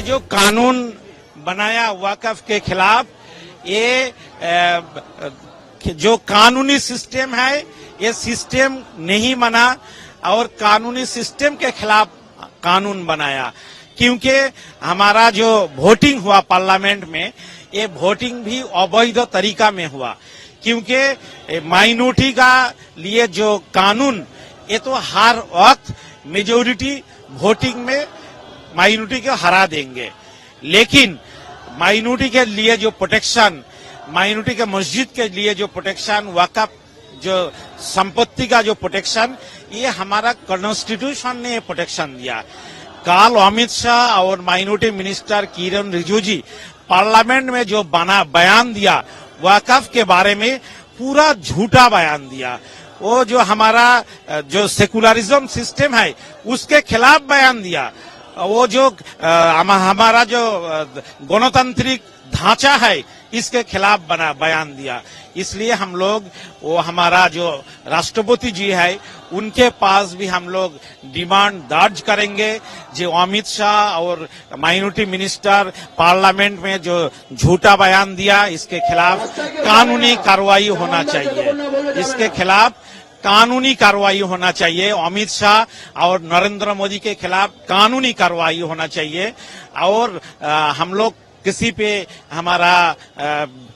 जो कानून बनाया वक्फ के खिलाफ, ये जो कानूनी सिस्टम है ये सिस्टम नहीं बना और कानूनी सिस्टम के खिलाफ कानून बनाया। क्योंकि हमारा जो वोटिंग हुआ पार्लियामेंट में, ये वोटिंग भी अवैध तरीका में हुआ। क्योंकि माइनॉरिटी का लिए जो कानून, ये तो हर वक्त मेजोरिटी वोटिंग में माइनॉरिटी को हरा देंगे, लेकिन माइनॉरिटी के लिए जो प्रोटेक्शन, माइनॉरिटी के मस्जिद के लिए जो प्रोटेक्शन, वक्फ जो संपत्ति का जो प्रोटेक्शन, ये हमारा कॉन्स्टिट्यूशन ने प्रोटेक्शन दिया। कल अमित शाह और माइनॉरिटी मिनिस्टर किरण रिजिजू पार्लियामेंट में जो बयान दिया वक्फ के बारे में, पूरा झूठा बयान दिया। वो जो हमारा जो सेकुलरिज्म सिस्टम है उसके खिलाफ बयान दिया। वो जो हमारा जो गणतांत्रिक ढांचा है इसके खिलाफ बयान दिया। इसलिए हम लोग, वो हमारा जो राष्ट्रपति जी है उनके पास भी हम लोग डिमांड दर्ज करेंगे, जो अमित शाह और माइनॉरिटी मिनिस्टर पार्लियामेंट में जो झूठा बयान दिया, इसके खिलाफ कानूनी कार्रवाई होना चाहिए। इसके खिलाफ कानूनी कार्रवाई होना चाहिए। अमित शाह और नरेंद्र मोदी के खिलाफ कानूनी कार्रवाई होना चाहिए। और हम लोग किसी पे हमारा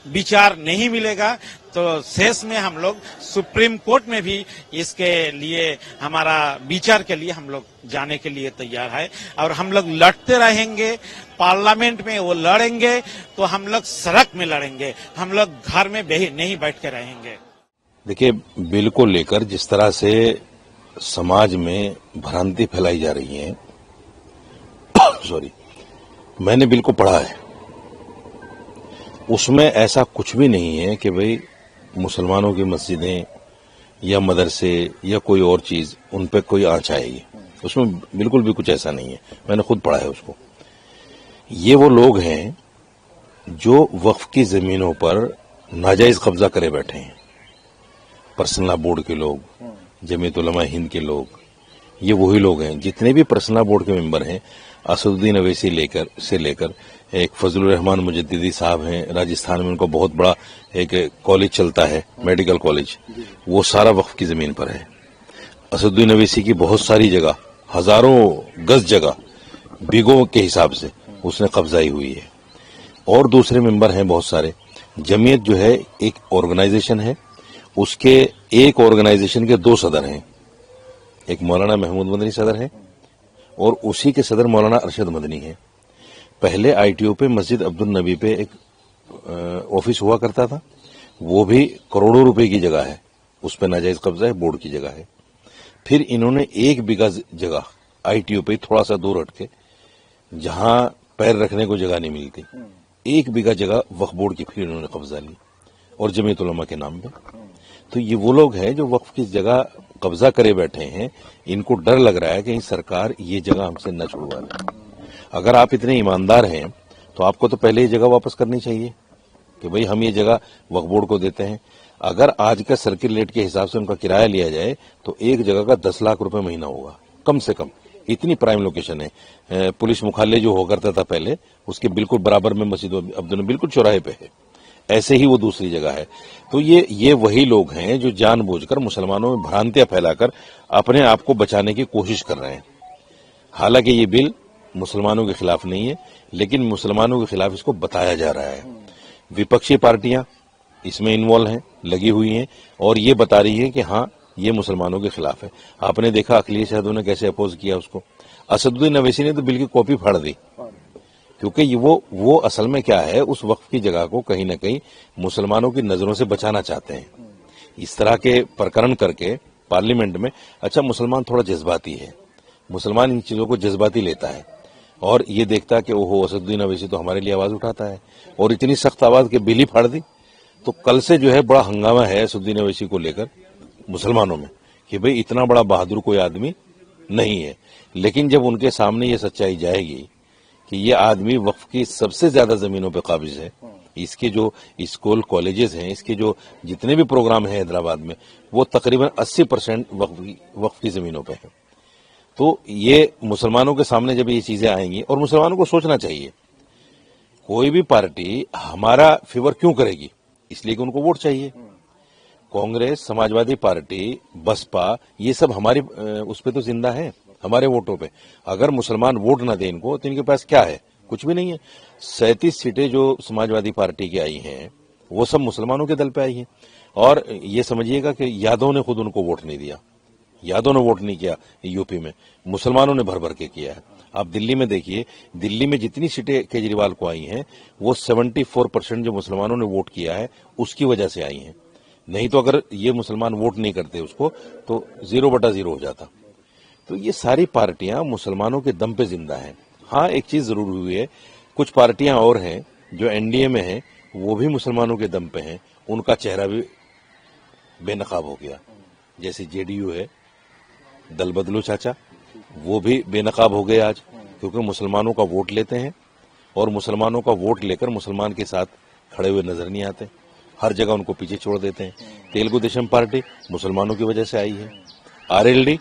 विचार नहीं मिलेगा तो शेष में हम लोग सुप्रीम कोर्ट में भी इसके लिए, हमारा विचार के लिए हम लोग जाने के लिए तैयार है। और हम लोग लड़ते रहेंगे, पार्लियामेंट में वो लड़ेंगे तो हम लोग सड़क में लड़ेंगे, हम लोग घर में नहीं बैठ के रहेंगे। देखिए, बिल को लेकर जिस तरह से समाज में भ्रांति फैलाई जा रही है, सॉरी, मैंने बिल को पढ़ा है, उसमें ऐसा कुछ भी नहीं है कि भाई मुसलमानों की मस्जिदें या मदरसे या कोई और चीज उन पे कोई आंच आएगी। उसमें बिल्कुल भी कुछ ऐसा नहीं है, मैंने खुद पढ़ा है उसको। ये वो लोग हैं जो वक्फ की जमीनों पर नाजायज कब्जा करे बैठे हैं। पर्सनल बोर्ड के लोग, जमीयत उलमा हिंद के लोग, ये वही लोग हैं। जितने भी पर्सनल बोर्ड के मेंबर हैं, असदुद्दीन अवैसी लेकर एक फजलुर रहमान मुजद्दिदी साहब हैं, राजस्थान में उनको बहुत बड़ा एक कॉलेज चलता है, मेडिकल कॉलेज, वो सारा वक्फ की जमीन पर है। असदुद्दीन अवैसी की बहुत सारी जगह, हजारों गज जगह बीघों के हिसाब से उसने कब्जाई हुई है। और दूसरे मेंबर हैं बहुत सारे। जमीयत जो है एक ऑर्गेनाइजेशन है, उसके एक ऑर्गेनाइजेशन के 2 सदर हैं। एक मौलाना महमूद मदनी सदर है और उसी के सदर मौलाना अरशद मदनी है। पहले आईटीओ पे मस्जिद अब्दुल नबी पे एक ऑफिस हुआ करता था, वो भी करोड़ों रुपए की जगह है, उस पर नाजायज कब्जा है, बोर्ड की जगह है। फिर इन्होंने 1 बीघा जगह आईटीओ पे थोड़ा सा दूर हटके, जहां पैर रखने को जगह नहीं मिलती, 1 बीघा जगह वक्फ बोर्ड की फिर इन्होंने कब्जा ली और जमीयत उलमा के नाम पे। तो ये वो लोग हैं जो वक्फ की जगह कब्जा करे बैठे हैं। इनको डर लग रहा है कि सरकार ये जगह हमसे न छुड़वा ले। अगर आप इतने ईमानदार हैं तो आपको तो पहले ये जगह वापस करनी चाहिए कि भाई हम ये जगह वक्फ बोर्ड को देते हैं। अगर आज का सर्किल रेट के हिसाब से उनका किराया लिया जाए तो एक जगह का 10 लाख रुपए महीना होगा कम से कम। इतनी प्राइम लोकेशन है। पुलिस मुख्यालय जो हुआ करता था पहले, उसके बिल्कुल बराबर में मस्जिद अब्दुल बिल्कुल चौराहे पे है। ऐसे ही वो दूसरी जगह है। तो ये वही लोग हैं जो जानबूझकर मुसलमानों में भ्रांतियां फैलाकर अपने आप को बचाने की कोशिश कर रहे हैं। हालांकि ये बिल मुसलमानों के खिलाफ नहीं है, लेकिन मुसलमानों के खिलाफ इसको बताया जा रहा है। विपक्षी पार्टियां इसमें इन्वॉल्व हैं, लगी हुई हैं और ये बता रही है कि हाँ, ये मुसलमानों के खिलाफ है। आपने देखा अखिलेश यादव ने कैसे अपोज किया उसको। असदुद्दीन अवैसी ने तो बिल की कॉपी फाड़ दी, क्योंकि वो असल में क्या है, उस वक्फ की जगह को कहीं न कहीं मुसलमानों की नजरों से बचाना चाहते हैं। इस तरह के प्रकरण करके पार्लियामेंट में, अच्छा मुसलमान थोड़ा जज्बाती है, मुसलमान इन चीजों को जज्बाती लेता है और ये देखता है कि ओहो असदुद्दीन अवैसी तो हमारे लिए आवाज उठाता है, और इतनी सख्त आवाज के बिल ही फाड़ दी। तो कल से जो है बड़ा हंगामा है असदुद्दीन अवैसी को लेकर मुसलमानों में कि भाई इतना बड़ा बहादुर कोई आदमी नहीं है। लेकिन जब उनके सामने ये सच्चाई जाएगी कि ये आदमी वक्फ की सबसे ज्यादा जमीनों पे काबिज है, इसके जो स्कूल कॉलेजेस हैं, इसके जो जितने भी प्रोग्राम हैं हैदराबाद में, वो तकरीबन 80% वक्फ की जमीनों पे है। तो ये मुसलमानों के सामने जब ये चीजें आएंगी, और मुसलमानों को सोचना चाहिए कोई भी पार्टी हमारा फेवर क्यों करेगी, इसलिए कि उनको वोट चाहिए। कांग्रेस, समाजवादी पार्टी, बसपा, ये सब हमारी उस पे तो जिंदा है, हमारे वोटों पे। अगर मुसलमान वोट ना दें इनको, तो इनके पास क्या है? कुछ भी नहीं है। 37 सीटें जो समाजवादी पार्टी की आई हैं वो सब मुसलमानों के दल पे आई हैं। और ये समझिएगा कि यादव ने खुद उनको वोट नहीं दिया, यादव ने वोट नहीं किया यूपी में, मुसलमानों ने भर भर के किया है। आप दिल्ली में देखिए, दिल्ली में जितनी सीटें केजरीवाल को आई हैं वो 74% जो मुसलमानों ने वोट किया है उसकी वजह से आई हैं। नहीं तो अगर ये मुसलमान वोट नहीं करते उसको तो 0/0 हो जाता। तो ये सारी पार्टियां मुसलमानों के दम पे जिंदा हैं। हाँ, एक चीज जरूर हुई है, कुछ पार्टियां और हैं जो एनडीए में हैं, वो भी मुसलमानों के दम पे हैं, उनका चेहरा भी बेनकाब हो गया। जैसे जेडीयू है, दल बदलो चाचा, वो भी बेनकाब हो गए आज, क्योंकि मुसलमानों का वोट लेते हैं और मुसलमानों का वोट लेकर मुसलमान के साथ खड़े हुए नजर नहीं आते, हर जगह उनको पीछे छोड़ देते हैं। तेलुगु देशम पार्टी मुसलमानों की वजह से आई है, आरएलडी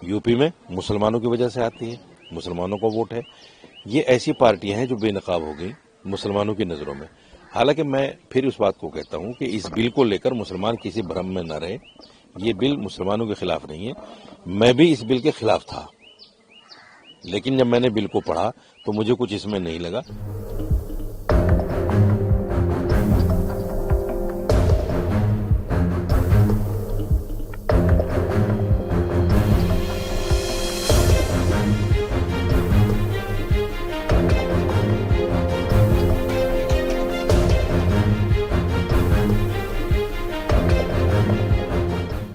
यूपी में मुसलमानों की वजह से आती है, मुसलमानों का वोट है। ये ऐसी पार्टियां हैं जो बेनकाब हो गई मुसलमानों की नजरों में। हालांकि मैं फिर उस बात को कहता हूं कि इस बिल को लेकर मुसलमान किसी भ्रम में न रहे। ये बिल मुसलमानों के खिलाफ नहीं है, मैं भी इस बिल के खिलाफ था, लेकिन जब मैंने बिल को पढ़ा तो मुझे कुछ इसमें नहीं लगा।